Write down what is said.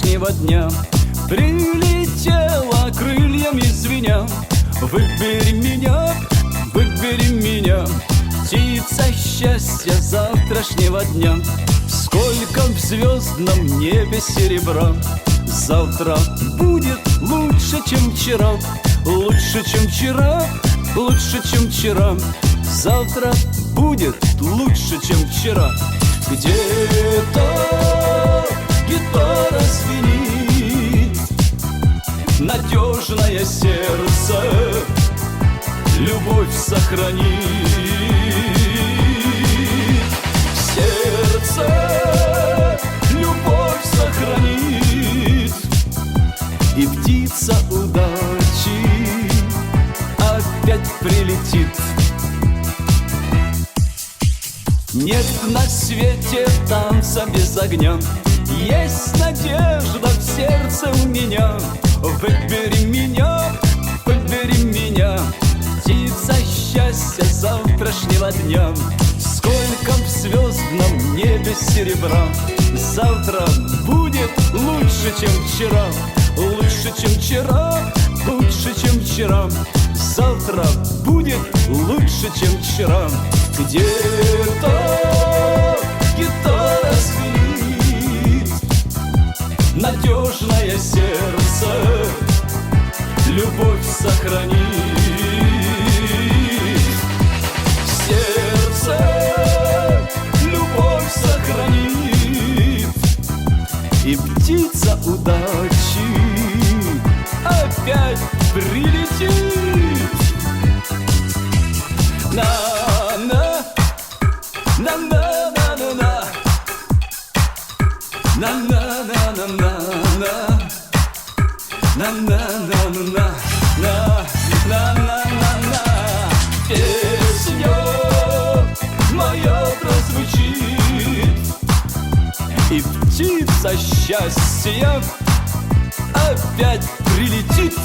завтрашнего дня прилетела крыльями звеня. Выбери меня, птица счастья завтрашнего дня. Сколько в звездном небе серебра, завтра будет лучше, чем вчера. Лучше, чем вчера, лучше, чем вчера. Завтра будет лучше, чем вчера. Где-то гитара звенит, надежное сердце любовь сохранит. Сердце любовь сохранит, и птица удачи опять прилетит. Нет на свете танца без огня, есть надежда в сердце у меня. Выбери меня, птица счастья завтрашнего дня. Сколько в звездном небе серебра, завтра будет лучше, чем вчера. Лучше, чем вчера, лучше, чем вчера. Завтра будет лучше, чем вчера. Где-то гитара звенит, надежное сердце любовь сохранит. Сердце любовь сохранит, и птица удачи опять прилетит. На-на, на-на-на-на-на, на-на-на-на-на, на-на-на-на-на, на-на-на-на. Песня моя прозвучит, и птица счастья опять прилетит.